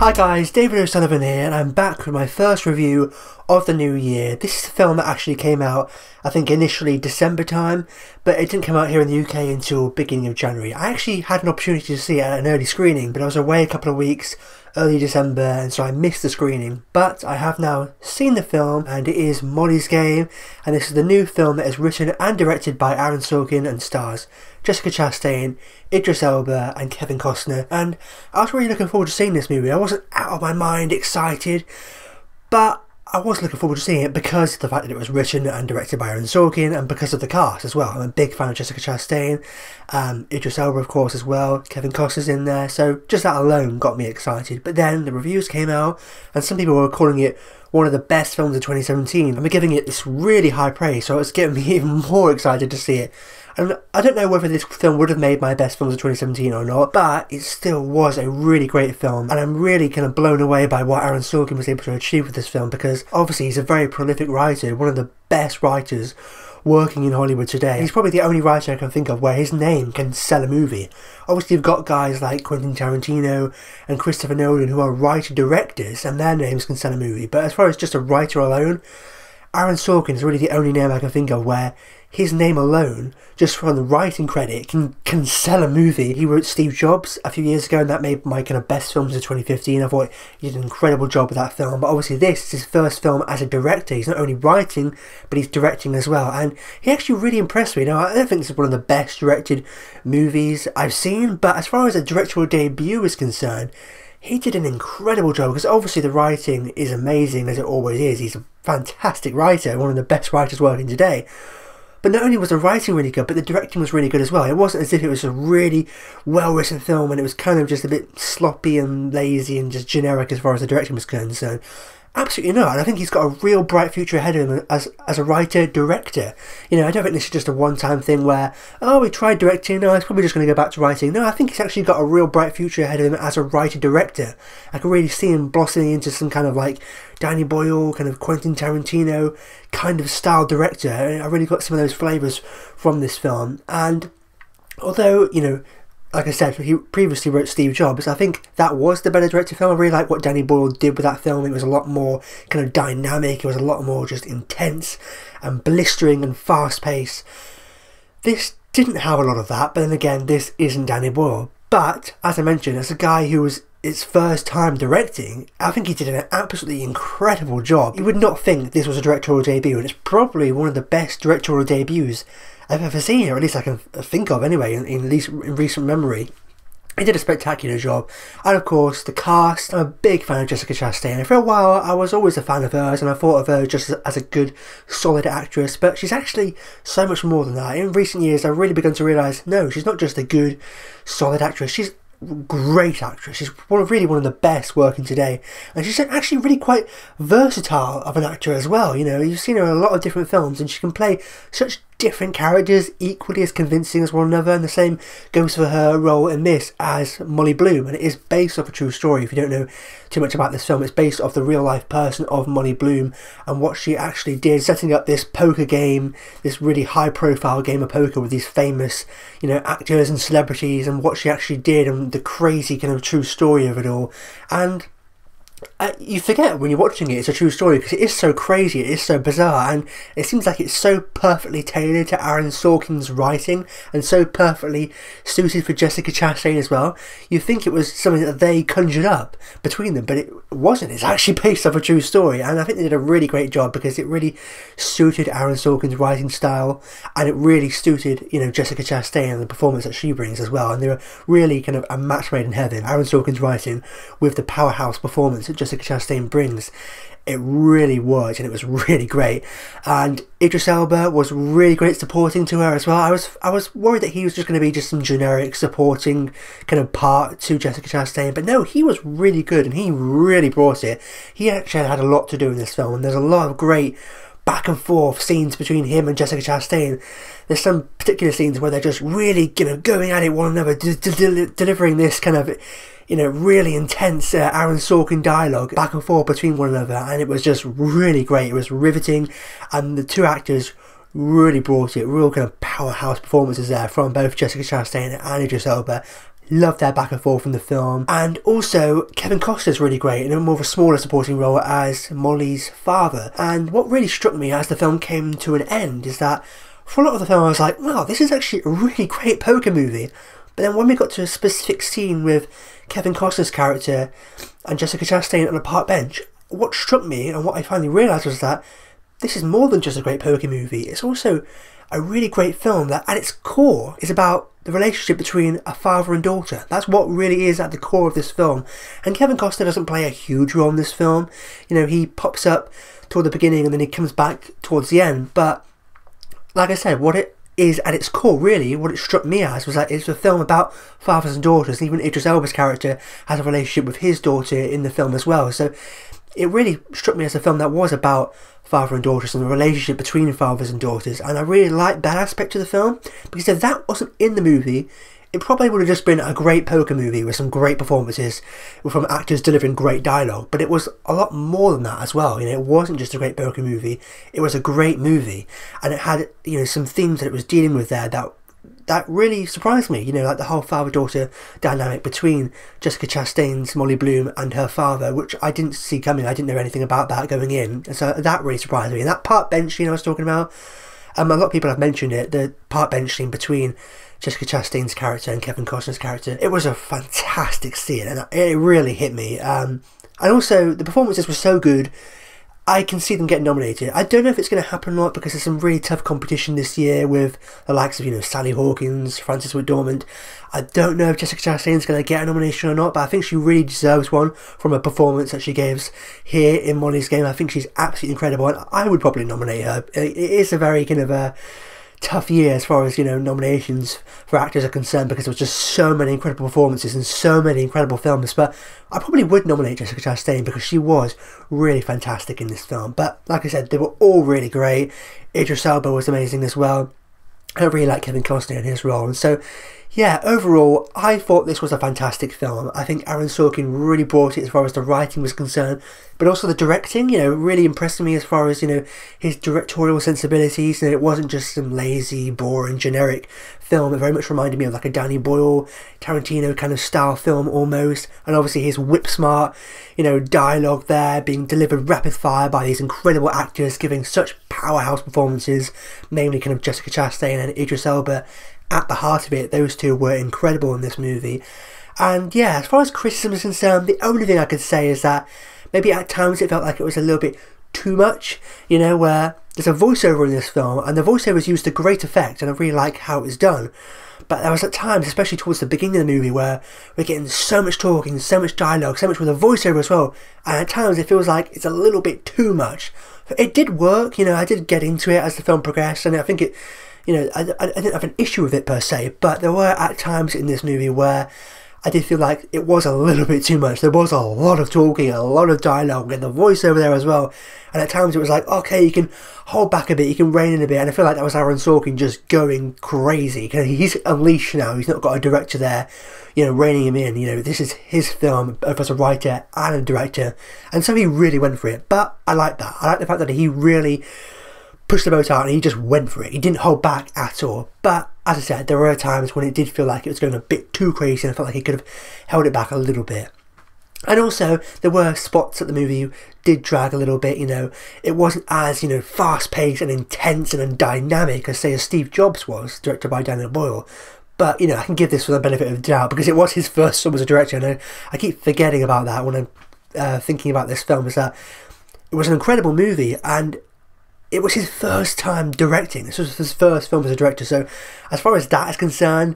Hi guys, David O'Sullivan here, and I'm back with my first review of the new year. This is a film that actually came out, I think initially December time, but it didn't come out here in the UK until beginning of January. I actually had an opportunity to see it at an early screening, but I was away a couple of weeks, early December, and so I missed the screening. But I have now seen the film, and it is Molly's Game, and this is the new film that is written and directed by Aaron Sorkin and stars Jessica Chastain, Idris Elba and Kevin Costner, and I was really looking forward to seeing this movie. I wasn't out of my mind excited, but I was looking forward to seeing it because of the fact that it was written and directed by Aaron Sorkin, and because of the cast as well. I'm a big fan of Jessica Chastain, Idris Elba of course as well, Kevin Costner's in there, so just that alone got me excited. But then the reviews came out and some people were calling it one of the best films of 2017 and were giving it this really high praise, so it's getting me even more excited to see it. And I don't know whether this film would have made my best films of 2017 or not, but it still was a really great film, and I'm really kind of blown away by what Aaron Sorkin was able to achieve with this film, because obviously he's a very prolific writer, one of the best writers working in Hollywood today. He's probably the only writer I can think of where his name can sell a movie. Obviously you've got guys like Quentin Tarantino and Christopher Nolan who are writer-directors and their names can sell a movie, but as far as just a writer alone, Aaron Sorkin is really the only name I can think of where his name alone, just from the writing credit, can sell a movie. He wrote Steve Jobs a few years ago, and that made my kind of best films of 2015. I thought he did an incredible job with that film, but obviously this is his first film as a director. He's not only writing, but he's directing as well, and he actually really impressed me. Now, I don't think this is one of the best directed movies I've seen, but as far as a directorial debut is concerned, he did an incredible job, because obviously the writing is amazing, as it always is. He's a fantastic writer, one of the best writers working today. But not only was the writing really good, but the directing was really good as well. It wasn't as if it was a really well-written film and it was kind of just a bit sloppy and lazy and just generic as far as the directing was concerned. Absolutely not, and I think he's got a real bright future ahead of him as a writer-director. You know, I don't think this is just a one-time thing where, oh, we tried directing, no, he's probably just going to go back to writing. No, I think he's actually got a real bright future ahead of him as a writer-director. I can really see him blossoming into some kind of like Danny Boyle, kind of Quentin Tarantino kind of style director. I really got some of those flavours from this film, and although, you know, like I said, he previously wrote Steve Jobs, I think that was the better directed film. I really like what Danny Boyle did with that film. It was a lot more kind of dynamic, it was a lot more just intense and blistering and fast paced. This didn't have a lot of that, but then again, this isn't Danny Boyle. But, as I mentioned, as a guy who was his first time directing, I think he did an absolutely incredible job. You would not think this was a directorial debut, and it's probably one of the best directorial debuts I've ever seen, or at least I can think of anyway, in recent memory. He did a spectacular job, and of course the cast. I'm a big fan of Jessica Chastain, and for a while I was always a fan of hers, and I thought of her just as a good, solid actress, but she's actually so much more than that. In recent years I've really begun to realise, no, she's not just a good, solid actress, she's great actress. She's really one of the best working today, and she's actually really quite versatile of an actor as well. You know, you've seen her in a lot of different films, and she can play such different characters equally as convincing as one another, and the same goes for her role in this as Molly Bloom, and it is based off a true story. If you don't know too much about this film, it's based off the real life person of Molly Bloom and what she actually did, setting up this poker game, this really high profile game of poker with these famous, you know, actors and celebrities, and what she actually did and the crazy kind of true story of it all. And you forget when you're watching it it's a true story, because it is so crazy, it is so bizarre, and it seems like it's so perfectly tailored to Aaron Sorkin's writing and so perfectly suited for Jessica Chastain as well. You think it was something that they conjured up between them, but it wasn't. It's actually based off a true story, and I think they did a really great job, because it really suited Aaron Sorkin's writing style, and it really suited, you know, Jessica Chastain and the performance that she brings as well, and they were really kind of a match made in heaven. Aaron Sorkin's writing with the powerhouse performance that Jessica Chastain brings, it really worked, and it was really great. And Idris Elba was really great supporting to her as well. I was worried that he was just going to be just some generic supporting kind of part to Jessica Chastain, but no, he was really good, and he really brought it. He actually had a lot to do in this film, and there's a lot of great back and forth scenes between him and Jessica Chastain. There's some particular scenes where they're just really, you know, going at it one another, delivering this kind of, you know, really intense Aaron Sorkin dialogue back and forth between one another, and it was just really great. It was riveting, and the two actors really brought it. Real kind of powerhouse performances there from both Jessica Chastain and Idris Elba. Love their back and forth in the film. And also, Kevin Costner's really great in a more of a smaller supporting role as Molly's father. And what really struck me as the film came to an end is that for a lot of the film I was like, wow, this is actually a really great poker movie. But then when we got to a specific scene with Kevin Costner's character and Jessica Chastain on a park bench, what struck me and what I finally realised was that this is more than just a great poker movie. It's also a really great film that at its core is about the relationship between a father and daughter. That's what really is at the core of this film. And Kevin Costner doesn't play a huge role in this film. You know, he pops up toward the beginning and then he comes back towards the end. But like I said, what it is at its core, really, what it struck me as was that it's a film about fathers and daughters. Even Idris Elba's character has a relationship with his daughter in the film as well. So it really struck me as a film that was about father and daughters and the relationship between fathers and daughters, and I really liked that aspect of the film, because if that wasn't in the movie, it probably would have just been a great poker movie with some great performances from actors delivering great dialogue. But it was a lot more than that as well. You know, it wasn't just a great poker movie, it was a great movie, and it had, you know, some themes that it was dealing with there that really surprised me, you know, like the whole father-daughter dynamic between Jessica Chastain's Molly Bloom and her father, which I didn't see coming. I didn't know anything about that going in, and so that really surprised me. And that park bench scene I was talking about, a lot of people have mentioned it, the park bench scene between Jessica Chastain's character and Kevin Costner's character. It was a fantastic scene, and it really hit me. And also, the performances were so good, I can see them getting nominated. I don't know if it's going to happen or not, because there's some really tough competition this year with the likes of, you know, Sally Hawkins, Frances McDormand. I don't know if Jessica Chastain's going to get a nomination or not, but I think she really deserves one from a performance that she gives here in Molly's Game. I think she's absolutely incredible, and I would probably nominate her. It is a very kind of a tough year as far as, you know, nominations for actors are concerned, because there was just so many incredible performances and so many incredible films. But I probably would nominate Jessica Chastain because she was really fantastic in this film. But like I said, they were all really great. Idris Elba was amazing as well. I really like Kevin Costner in his role, and so yeah, overall, I thought this was a fantastic film. I think Aaron Sorkin really brought it as far as the writing was concerned, but also the directing, you know, really impressed me as far as, you know, his directorial sensibilities. And it wasn't just some lazy, boring, generic film. It very much reminded me of like a Danny Boyle, Tarantino kind of style film almost. And obviously his whip-smart, you know, dialogue there being delivered rapid fire by these incredible actors giving such powerhouse performances, namely kind of Jessica Chastain and Idris Elba. At the heart of it, those two were incredible in this movie. And yeah, as far as criticism is concerned, the only thing I could say is that maybe at times it felt like it was a little bit too much, you know, where there's a voiceover in this film, and the voiceover is used to great effect, and I really like how it was done. But there was at times, especially towards the beginning of the movie, where we're getting so much talking, so much dialogue, so much with a voiceover as well, and at times it feels like it's a little bit too much. It did work, you know, I did get into it as the film progressed, and I think it, you know, I didn't have an issue with it per se, but there were at times in this movie where I did feel like it was a little bit too much. There was a lot of talking, a lot of dialogue, and the voiceover there as well. And at times it was like, okay, you can hold back a bit, you can rein in a bit. And I feel like that was Aaron Sorkin just going crazy. He's unleashed now. He's not got a director there, you know, reining him in. You know, this is his film, both as a writer and a director. And so he really went for it. But I like that. I like the fact that he really pushed the boat out and he just went for it. He didn't hold back at all. But as I said, there were times when it did feel like it was going a bit too crazy, and I felt like he could have held it back a little bit. And also, there were spots that the movie did drag a little bit, you know. It wasn't as, you know, fast-paced and intense and dynamic as, say, as Steve Jobs was, directed by Danny Boyle. But, you know, I can give this for the benefit of the doubt, because it was his first film as a director, and I keep forgetting about that when I'm thinking about this film, is that it was an incredible movie, and it was his first time directing. This was his first film as a director, so as far as that is concerned,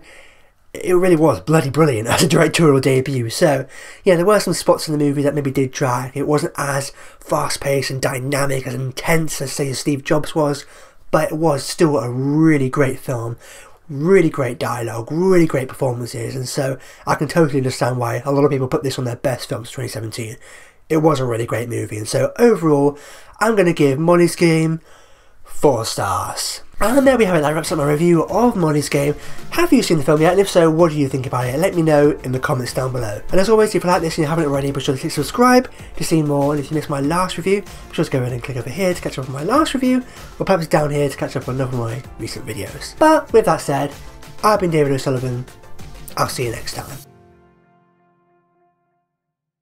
it really was bloody brilliant as a directorial debut. So yeah, there were some spots in the movie that maybe did drag. It wasn't as fast-paced and dynamic, as intense as, say, Steve Jobs was, but it was still a really great film. Really great dialogue, really great performances, and so I can totally understand why a lot of people put this on their best films of 2017. It was a really great movie, and so overall, I'm going to give Molly's Game 4 stars. And there we have it, that wraps up my review of Molly's Game. Have you seen the film yet? And if so, what do you think about it? Let me know in the comments down below. And as always, if you like this and you haven't already, be sure to click subscribe to see more. And if you missed my last review, be sure to go ahead and click over here to catch up on my last review, or perhaps down here to catch up on another of my recent videos. But with that said, I've been David O'Sullivan. I'll see you next time.